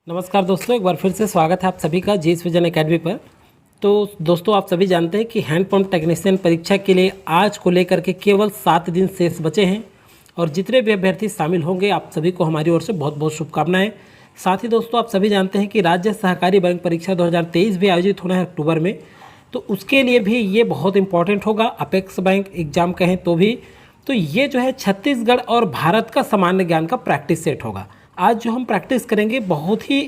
नमस्कार दोस्तों, एक बार फिर से स्वागत है आप सभी का जीएस विजन एकेडमी पर। तो दोस्तों, आप सभी जानते हैं कि हैंडपंप टेक्नीशियन परीक्षा के लिए आज को लेकर के केवल 7 दिन शेष बचे हैं और जितने भी अभ्यर्थी शामिल होंगे आप सभी को हमारी ओर से बहुत बहुत शुभकामनाएं। साथ ही दोस्तों, आप सभी जानते हैं कि राज्य सहकारी बैंक परीक्षा 2023 भी आयोजित होना है अक्टूबर में, तो उसके लिए भी ये बहुत इंपॉर्टेंट होगा। अपेक्स बैंक एग्जाम कहें तो भी, तो ये जो है छत्तीसगढ़ और भारत का सामान्य ज्ञान का प्रैक्टिस सेट होगा। आज जो हम प्रैक्टिस करेंगे बहुत ही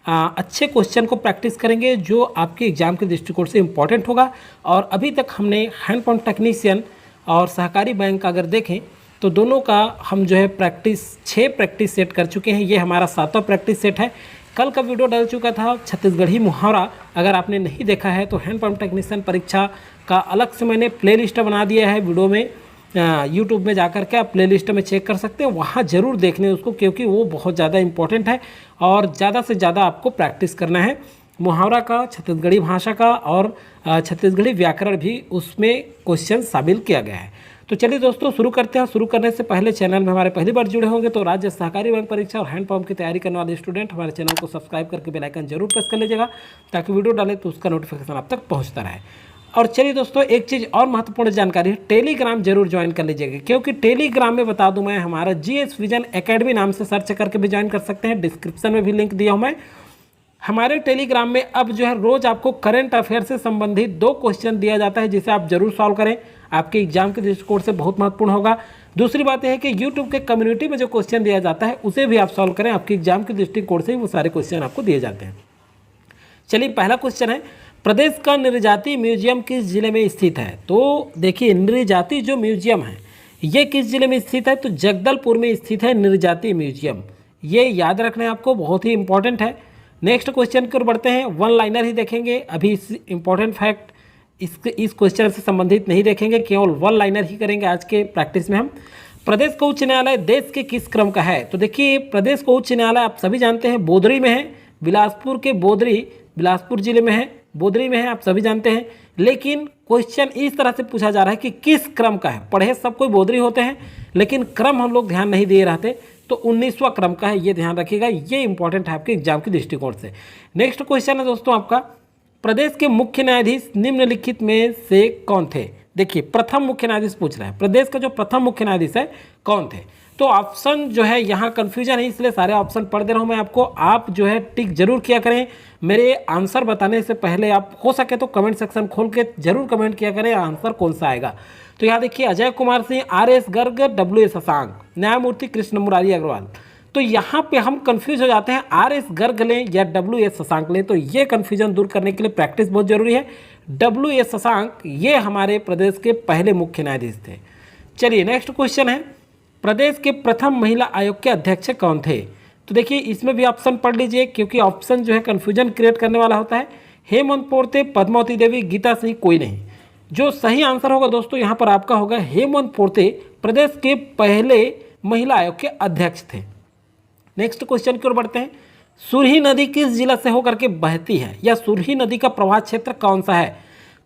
अच्छे क्वेश्चन को प्रैक्टिस करेंगे जो आपके एग्जाम के दृष्टिकोण से इम्पॉर्टेंट होगा। और अभी तक हमने हैंडपंप टेक्नीशियन और सहकारी बैंक का अगर देखें तो दोनों का हम जो है 6 प्रैक्टिस सेट कर चुके हैं। ये हमारा 7वां प्रैक्टिस सेट है। कल का वीडियो डल चुका था छत्तीसगढ़ी मुहावरा, अगर आपने नहीं देखा है तो हैंडपंप टेक्नीशियन परीक्षा का अलग से मैंने प्लेलिस्ट बना दिया है वीडियो में। यूट्यूब में जाकर के आप प्लेलिस्ट में चेक कर सकते हैं, वहाँ ज़रूर देखने उसको, क्योंकि वो बहुत ज़्यादा इंपॉर्टेंट है और ज़्यादा से ज़्यादा आपको प्रैक्टिस करना है मुहावरा का, छत्तीसगढ़ी भाषा का और छत्तीसगढ़ी व्याकरण भी उसमें क्वेश्चन शामिल किया गया है। तो चलिए दोस्तों शुरू करते हैं। शुरू करने से पहले चैनल में हमारे पहली बार जुड़े होंगे तो राज्य सहकारी बैंक परीक्षा और हैंडपंप की तैयारी करने वाले स्टूडेंट हमारे चैनल को सब्सक्राइब करके बेल आइकन जरूर प्रेस कर लीजिएगा ताकि वीडियो डालें तो उसका नोटिफिकेशन आप तक पहुँचता रहे। और चलिए दोस्तों, एक चीज़ और महत्वपूर्ण जानकारी है, टेलीग्राम जरूर ज्वाइन कर लीजिएगा, क्योंकि टेलीग्राम में बता दूं मैं हमारा जीएस विजन एकेडमी नाम से सर्च करके भी ज्वाइन कर सकते हैं। डिस्क्रिप्शन में भी लिंक दिया हूं मैं। हमारे टेलीग्राम में अब जो है रोज़ आपको करंट अफेयर से संबंधित 2 क्वेश्चन दिया जाता है जिसे आप जरूर सॉल्व करें, आपके एग्जाम के दृष्टिकोण से बहुत महत्वपूर्ण होगा। दूसरी बात यह है कि यूट्यूब के कम्युनिटी में जो क्वेश्चन दिया जाता है उसे भी आप सॉल्व करें, आपके एग्जाम के दृष्टिकोण से ही वो सारे क्वेश्चन आपको दिए जाते हैं। चलिए, पहला क्वेश्चन है, प्रदेश का नृजाति म्यूजियम किस जिले में स्थित है? तो देखिए, नृजाति जो म्यूजियम है ये किस जिले में स्थित है? तो जगदलपुर में स्थित है नृजाति म्यूजियम। ये याद रखना है आपको, बहुत ही इंपॉर्टेंट है। नेक्स्ट क्वेश्चन की ओर बढ़ते हैं। वन लाइनर ही देखेंगे अभी, इस इंपॉर्टेंट फैक्ट इस क्वेश्चन से संबंधित नहीं देखेंगे, केवल वन लाइनर ही करेंगे आज के प्रैक्टिस में हम। प्रदेश का उच्च न्यायालय देश के किस क्रम का है? तो देखिए, प्रदेश का उच्च न्यायालय आप सभी जानते हैं बोदरी में है, बिलासपुर के बोदरी बिलासपुर जिले में है, बोदरी में है, आप सभी जानते हैं। लेकिन क्वेश्चन इस तरह से पूछा जा रहा है कि किस क्रम का है। पढ़े सब कोई बोदरी होते हैं लेकिन क्रम हम लोग ध्यान नहीं दे रहते, तो 19वां क्रम का है, ये ध्यान रखिएगा, ये इंपॉर्टेंट है आपके एग्जाम के दृष्टिकोण से। नेक्स्ट क्वेश्चन है दोस्तों आपका, प्रदेश के मुख्य न्यायाधीश निम्नलिखित में से कौन थे? देखिए, प्रथम मुख्य न्यायाधीश पूछ रहा है, प्रदेश का जो प्रथम मुख्य न्यायाधीश है कौन थे? तो ऑप्शन जो है यहाँ कन्फ्यूजन है, इसलिए सारे ऑप्शन पढ़ दे रहा हूँ मैं आपको। आप जो है टिक जरूर किया करें। मेरे आंसर बताने से पहले आप हो सके तो कमेंट सेक्शन खोल के जरूर कमेंट किया करें आंसर कौन सा आएगा। तो यहाँ देखिए, अजय कुमार सिंह, RS गर्ग, WS शशांक, न्यायमूर्ति कृष्ण मुरारी अग्रवाल। तो यहाँ पे हम कंफ्यूज हो जाते हैं, RS गर्ग लें या WS शशांक लें, तो ये कन्फ्यूजन दूर करने के लिए प्रैक्टिस बहुत जरूरी है। WS शशांक ये हमारे प्रदेश के पहले मुख्य न्यायाधीश थे। चलिए, नेक्स्ट क्वेश्चन है, प्रदेश के प्रथम महिला आयोग के अध्यक्ष कौन थे? तो देखिए, इसमें भी ऑप्शन पढ़ लीजिए क्योंकि ऑप्शन जो है कन्फ्यूजन क्रिएट करने वाला होता है। हेमंत पोर्ते, पद्मावती देवी, गीता सिंह, कोई नहीं। जो सही आंसर होगा दोस्तों यहाँ पर आपका होगा हेमंत पोर्ते प्रदेश के पहले महिला आयोग के अध्यक्ष थे। नेक्स्ट क्वेश्चन की ओर बढ़ते हैं, सुरही नदी किस जिला से होकर के बहती है या सुरही नदी का प्रवाह क्षेत्र कौन सा है?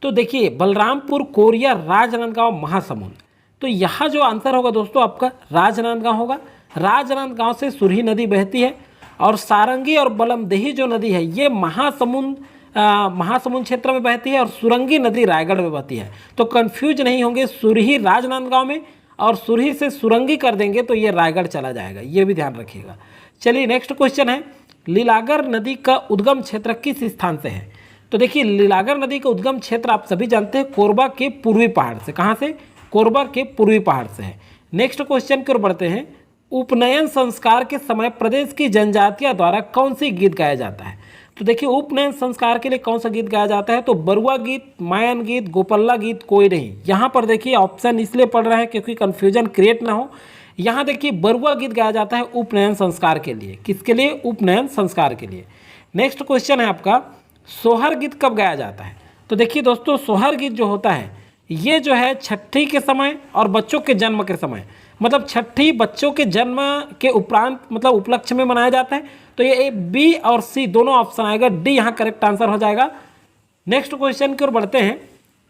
तो देखिए, बलरामपुर, कोरिया, राजनांदगांव, महासमुंद। तो यहाँ जो आंसर होगा दोस्तों आपका राजनांदगांव होगा। राजनांदगांव से सुरही नदी बहती है और सारंगी और बलमदेही जो नदी है ये महासमुंद क्षेत्र में बहती है और सुरंगी नदी रायगढ़ में बहती है। तो कंफ्यूज नहीं होंगे, सुरही राजनांदगांव में और सुरही से सुरंगी कर देंगे तो ये रायगढ़ चला जाएगा, ये भी ध्यान रखिएगा। चलिए, नेक्स्ट क्वेश्चन है, लीलागर नदी का उद्गम क्षेत्र किस स्थान से है? तो देखिए, लीलागर नदी का उद्गम क्षेत्र आप सभी जानते हैं कोरबा के पूर्वी पहाड़ से। कहाँ से? कोरबा के पूर्वी पहाड़ से है। नेक्स्ट क्वेश्चन की ओर बढ़ते हैं, उपनयन संस्कार के समय प्रदेश की जनजातियों द्वारा कौन सी गीत गाया जाता है? तो देखिए, उपनयन संस्कार के लिए कौन सा गीत गाया जाता है? तो बरुआ गीत, मायन गीत, गोपल्ला गीत, कोई नहीं। यहाँ पर देखिए ऑप्शन इसलिए पढ़ रहे हैं क्योंकि कन्फ्यूजन क्रिएट ना हो। यहाँ देखिए, बरुआ गीत गाया जाता है उपनयन संस्कार के लिए। किसके लिए? उपनयन संस्कार के लिए। नेक्स्ट क्वेश्चन है आपका, सोहर गीत कब गाया जाता है? तो देखिए दोस्तों, सोहर गीत जो होता है ये जो है छठी के समय और बच्चों के जन्म के समय, मतलब छठी बच्चों के जन्म के उपरांत मतलब उपलक्ष्य में मनाया जाता है। तो ये B और C दोनों ऑप्शन आएगा, D यहाँ करेक्ट आंसर हो जाएगा। नेक्स्ट क्वेश्चन की ओर बढ़ते हैं,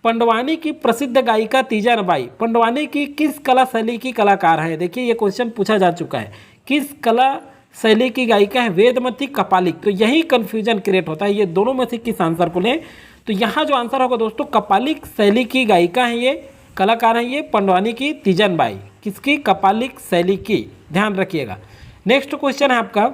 पंडवानी की प्रसिद्ध गायिका तीजानबाई पंडवानी की किस कला शैली की कलाकार है? देखिए, ये क्वेश्चन पूछा जा चुका है, किस कला शैली की गायिका है? वेदमती कपालिक। तो यही कंफ्यूजन क्रिएट होता है, ये दोनों में से किस आंसर को लें। तो यहाँ जो आंसर होगा दोस्तों, कपालिक शैली की गायिका है, ये कलाकार है ये पंडवानी की तीजनबाई। किसकी? कपालिक शैली की, ध्यान रखिएगा। नेक्स्ट क्वेश्चन है आपका,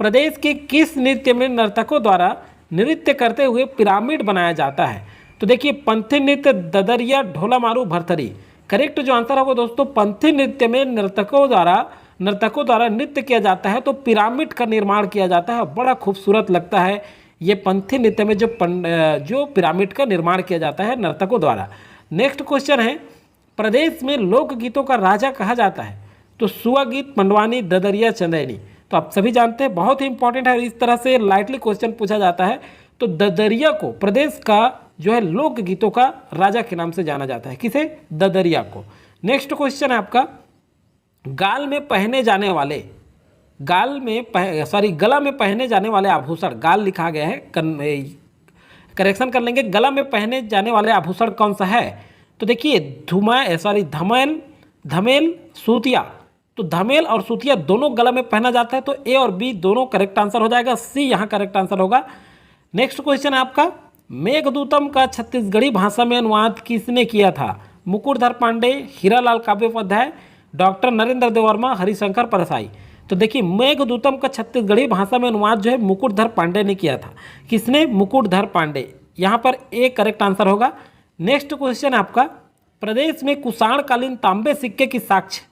प्रदेश के किस नृत्य में नर्तकों द्वारा नृत्य करते हुए पिरामिड बनाया जाता है? तो देखिए, पंथी नृत्य, ददरिया, ढोला मारू, भरथरी। करेक्ट जो आंसर होगा दोस्तों, पंथी नृत्य में नर्तकों द्वारा नृत्य किया जाता है, तो पिरामिड का निर्माण किया जाता है। बड़ा खूबसूरत लगता है ये पंथी नृत्य में जो पिरामिड का निर्माण किया जाता है नर्तकों द्वारा। नेक्स्ट क्वेश्चन है, प्रदेश में लोकगीतों का राजा कहा जाता है? तो सुआ गीत, मंडवानी, ददरिया, चंदैनी। तो आप सभी जानते हैं, बहुत ही इंपॉर्टेंट है, इस तरह से लाइटली क्वेश्चन पूछा जाता है। तो ददरिया को प्रदेश का जो है लोकगीतों का राजा के नाम से जाना जाता है। किसे? ददरिया को। नेक्स्ट क्वेश्चन है आपका, गला में पहने जाने वाले आभूषण, गाल लिखा गया है, करेक्शन कर लेंगे, गला में पहने जाने वाले आभूषण कौन सा है? तो देखिए, धमेल, सूतिया। तो धमेल और सूतिया दोनों गला में पहना जाता है, तो ए और बी दोनों करेक्ट आंसर हो जाएगा, सी यहाँ करेक्ट आंसर होगा। नेक्स्ट क्वेश्चन है आपका, मेघदूतम का छत्तीसगढ़ी भाषा में अनुवाद किसने किया था? मुकुटधर पांडे, हीरालाल काव्योपाध्याय, डॉक्टर नरेंद्र देव वर्मा, हरिशंकर परसाई। तो देखिए, मेघदूतम का छत्तीसगढ़ी भाषा में अनुवाद जो है मुकुटधर पांडे ने किया था। किसने? मुकुटधर पांडे। यहाँ पर ए करेक्ट आंसर होगा। नेक्स्ट क्वेश्चन है आपका, प्रदेश में कुषाणकालीन तांबे सिक्के की साक्ष्य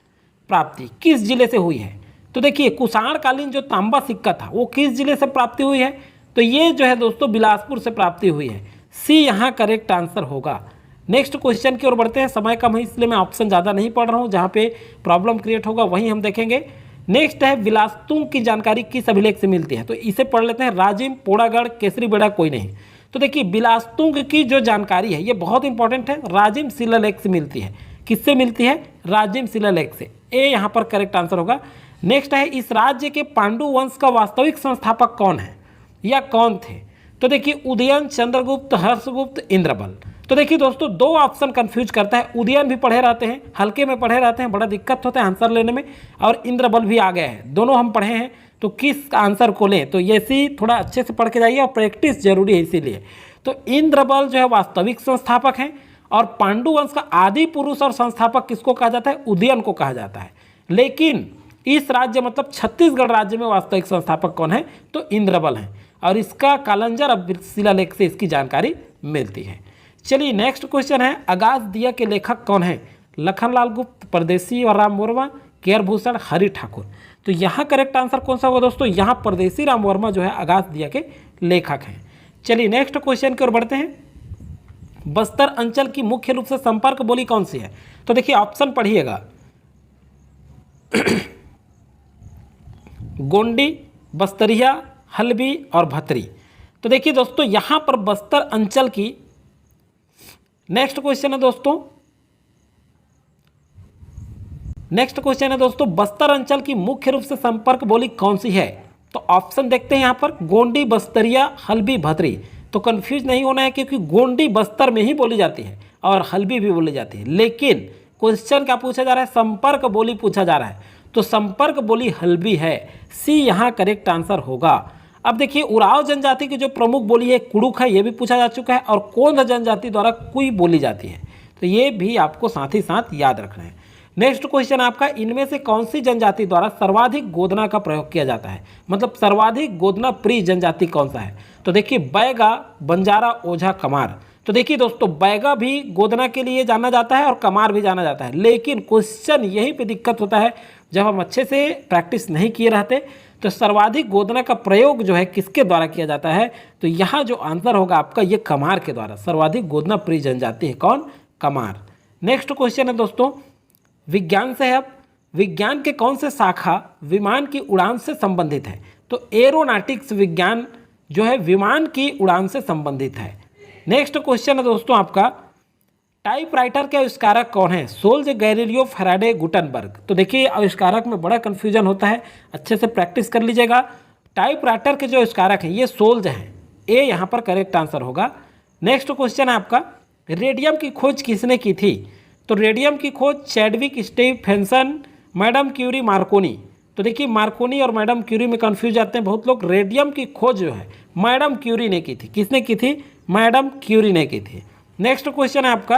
प्राप्ति किस जिले से हुई है? तो देखिए, कुषाणकालीन जो तांबा सिक्का था वो किस जिले से प्राप्ति हुई है? तो ये जो है दोस्तों बिलासपुर से प्राप्ति हुई है, सी यहाँ करेक्ट आंसर होगा। नेक्स्ट क्वेश्चन की ओर बढ़ते हैं, समय कम है इसलिए मैं ऑप्शन ज़्यादा नहीं पढ़ रहा हूँ, जहाँ पे प्रॉब्लम क्रिएट होगा वहीं हम देखेंगे। नेक्स्ट है, विलासतुंग की जानकारी किस अभिलेख से मिलती है? तो इसे पढ़ लेते हैं, राजिम, पोड़ागढ़, केसरी बेड़ा, कोई नहीं। तो देखिए, विलासतुंग की जो जानकारी है ये बहुत इंपॉर्टेंट है, राजिम शिलालेख से मिलती है। किससे मिलती है? राजिम शिलालेख से। ए यहाँ पर करेक्ट आंसर होगा। नेक्स्ट है, इस राज्य के पांडु वंश का वास्तविक संस्थापक कौन है या कौन थे? तो देखिए, उदयन, चंद्रगुप्त, हर्षगुप्त, इंद्रबल। तो देखिए दोस्तों, दो ऑप्शन कंफ्यूज करता है, उदयन भी पढ़े रहते हैं, हल्के में पढ़े रहते हैं, बड़ा दिक्कत होता है आंसर लेने में, और इंद्रबल भी आ गया है, दोनों हम पढ़े हैं। तो किस आंसर को लें? तो ये सी थोड़ा अच्छे से पढ़ के जाइए, और प्रैक्टिस जरूरी है इसीलिए। तो इंद्रबल जो है वास्तविक संस्थापक हैं, और पांडु वंश का आदि पुरुष और संस्थापक किसको कहा जाता है? उदयन को कहा जाता है। लेकिन इस राज्य मतलब छत्तीसगढ़ राज्य में वास्तविक संस्थापक कौन है? तो इंद्रबल हैं, और इसका कालंजर शिलालेख से इसकी जानकारी मिलती है। चलिए, नेक्स्ट क्वेश्चन है, आगाज दिया के लेखक कौन है? लखनलाल गुप्त, परदेसी और राम वर्मा, केयर भूषण, हरि ठाकुर। तो यहाँ करेक्ट आंसर कौन सा होगा दोस्तों? यहाँ परदेसी राम वर्मा जो है आगाज दिया के लेखक हैं। चलिए, नेक्स्ट क्वेश्चन की ओर बढ़ते हैं, बस्तर अंचल की मुख्य रूप से संपर्क बोली कौन सी है? तो देखिए, ऑप्शन पढ़िएगा, गोंडी, बस्तरिया, हल्बी और भतरी। तो देखिए दोस्तों, यहाँ पर बस्तर अंचल की, नेक्स्ट क्वेश्चन है दोस्तों, बस्तर अंचल की मुख्य रूप से संपर्क बोली कौन सी है? तो ऑप्शन देखते हैं यहाँ पर, गोंडी, बस्तरिया, हल्बी, भतरी। तो कंफ्यूज नहीं होना है, क्योंकि गोंडी बस्तर में ही बोली जाती है और हल्बी भी बोली जाती है, लेकिन क्वेश्चन क्या पूछा जा रहा है? संपर्क बोली पूछा जा रहा है, तो संपर्क बोली हल्बी है, सी यहाँ करेक्ट आंसर होगा। अब देखिए, उराव जनजाति की जो प्रमुख बोली है कुड़ुक है, ये भी पूछा जा चुका है, और कोंध जनजाति द्वारा कुई बोली जाती है, तो ये भी आपको साथ ही साथ याद रखना है। नेक्स्ट क्वेश्चन आपका, इनमें से कौन सी जनजाति द्वारा सर्वाधिक गोदना का प्रयोग किया जाता है? मतलब सर्वाधिक गोदना प्रिय जनजाति कौन सा है? तो देखिए, बैगा, बंजारा, ओझा, कमार। तो देखिए दोस्तों, बैगा भी गोदना के लिए जाना जाता है और कमार भी जाना जाता है, लेकिन क्वेश्चन यहीं पे दिक्कत होता है, जब हम अच्छे से प्रैक्टिस नहीं किए रहते, तो सर्वाधिक गोदना का प्रयोग जो है किसके द्वारा किया जाता है? तो यहाँ जो आंसर होगा आपका, ये कमार के द्वारा। सर्वाधिक गोदना प्रिय जनजाति है कौन? कमार। नेक्स्ट क्वेश्चन है दोस्तों, विज्ञान से है। अब विज्ञान के कौन से शाखा विमान की उड़ान से संबंधित है? तो एरोनॉटिक्स विज्ञान जो है विमान की उड़ान से संबंधित है। नेक्स्ट क्वेश्चन है दोस्तों आपका, टाइपराइटर के आविष्कारक कौन है? Scholz, Galileo, Faraday, Gutenberg. तो देखिए, आविष्कारक में बड़ा कन्फ्यूजन होता है, अच्छे से प्रैक्टिस कर लीजिएगा। टाइपराइटर के जो आविष्कारक हैं ये सोल्ज हैं, ए यहाँ पर करेक्ट आंसर होगा। नेक्स्ट क्वेश्चन है आपका, रेडियम की खोज किसने की थी? तो रेडियम की खोज Chadwick, Stephenson, madam Curie, Marconi. तो देखिए मार्कोनी और मैडम क्यूरी में कंफ्यूज जाते हैं बहुत लोग। रेडियम की खोज जो है मैडम क्यूरी ने की थी। किसने की थी? मैडम क्यूरी ने की थी। नेक्स्ट क्वेश्चन है आपका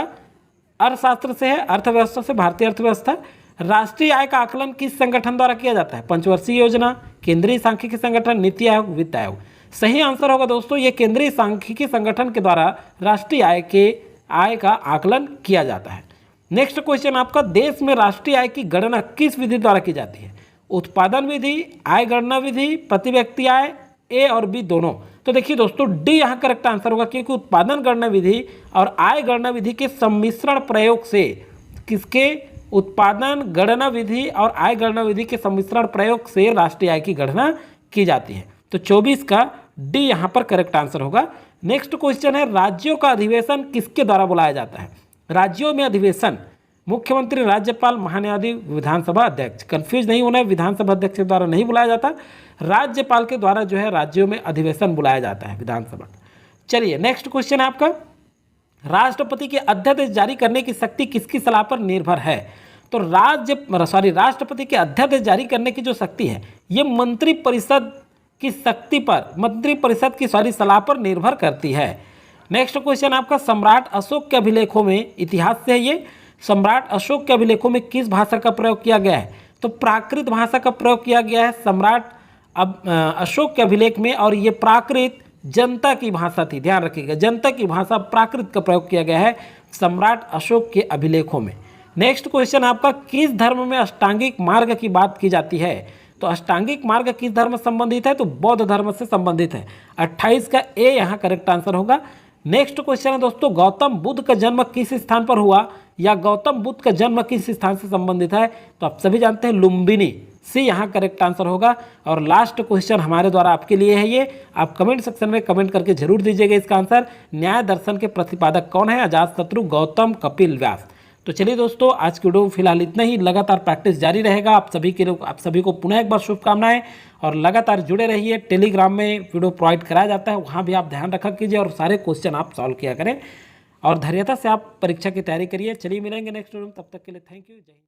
अर्थशास्त्र से है, अर्थव्यवस्था से, भारतीय अर्थव्यवस्था। राष्ट्रीय आय का आकलन किस संगठन द्वारा किया जाता है? पंचवर्षीय योजना, केंद्रीय सांख्यिकी संगठन, नीति आयोग, वित्त आयोग। सही आंसर होगा दोस्तों ये केंद्रीय सांख्यिकी संगठन के द्वारा राष्ट्रीय आय का आकलन किया जाता है। नेक्स्ट क्वेश्चन आपका देश में राष्ट्रीय आय की गणना किस विधि द्वारा की जाती है? उत्पादन विधि, आय गणना विधि, प्रति व्यक्ति आय, ए और बी दोनों। तो देखिए दोस्तों डी यहाँ करेक्ट आंसर होगा, क्योंकि उत्पादन गणना विधि और आय गणना विधि के सम्मिश्रण प्रयोग से, किसके? उत्पादन गणना विधि और आय गणना विधि के सम्मिश्रण प्रयोग से राष्ट्रीय आय की गणना की जाती है। तो 24 का डी यहाँ पर करेक्ट आंसर होगा। नेक्स्ट क्वेश्चन है राज्यों का अधिवेशन किसके द्वारा बुलाया जाता है? राज्यों में अधिवेशन मुख्यमंत्री, राज्यपाल, महान्यायाधीश, विधानसभा अध्यक्ष। कंफ्यूज नहीं होना है, विधानसभा अध्यक्ष के द्वारा नहीं बुलाया जाता, राज्यपाल के द्वारा जो है राज्यों में अधिवेशन बुलाया जाता है, विधानसभा। चलिए नेक्स्ट क्वेश्चन है आपका राष्ट्रपति के अध्यादेश जारी करने की शक्ति किसकी सलाह पर निर्भर है? तो राष्ट्रपति के अध्यादेश जारी करने की जो शक्ति है ये मंत्रिपरिषद की शक्ति पर, मंत्रिपरिषद की सलाह पर निर्भर करती है। नेक्स्ट क्वेश्चन आपका सम्राट अशोक के अभिलेखों में, इतिहास से है ये, सम्राट अशोक के अभिलेखों में किस भाषा का प्रयोग किया गया है? तो प्राकृत भाषा का प्रयोग किया गया है सम्राट अशोक के अभिलेख में, और ये प्राकृत जनता की भाषा थी, ध्यान रखिएगा, जनता की भाषा प्राकृत का प्रयोग किया गया है सम्राट अशोक के अभिलेखों में। नेक्स्ट क्वेश्चन आपका किस धर्म में अष्टांगिक मार्ग की बात की जाती है? तो अष्टांगिक मार्ग किस धर्म से संबंधित है? तो बौद्ध धर्म से संबंधित है। 28 का ए यहाँ करेक्ट आंसर होगा। नेक्स्ट क्वेश्चन है दोस्तों गौतम बुद्ध का जन्म किस स्थान पर हुआ, या गौतम बुद्ध का जन्म किस स्थान से संबंधित है? तो आप सभी जानते हैं लुम्बिनी, सी यहाँ करेक्ट आंसर होगा। और लास्ट क्वेश्चन हमारे द्वारा आपके लिए है ये, आप कमेंट सेक्शन में कमेंट करके जरूर दीजिएगा इसका आंसर। न्याय दर्शन के प्रतिपादक कौन है? अजातशत्रु, गौतम, कपिल व्यास। तो चलिए दोस्तों आज की वीडियो फिलहाल इतना ही, लगातार प्रैक्टिस जारी रहेगा। आप सभी को पुनः एक बार शुभकामनाएं, और लगातार जुड़े रहिए। टेलीग्राम में वीडियो प्रोवाइड कराया जाता है, वहाँ भी आप ध्यान रखा कीजिए और सारे क्वेश्चन आप सॉल्व किया करें, और धैर्यता से आप परीक्षा की तैयारी करिए। चलिए मिलेंगे नेक्स्ट वीडियो में, तब तक के लिए थैंक यू, जय हिंद।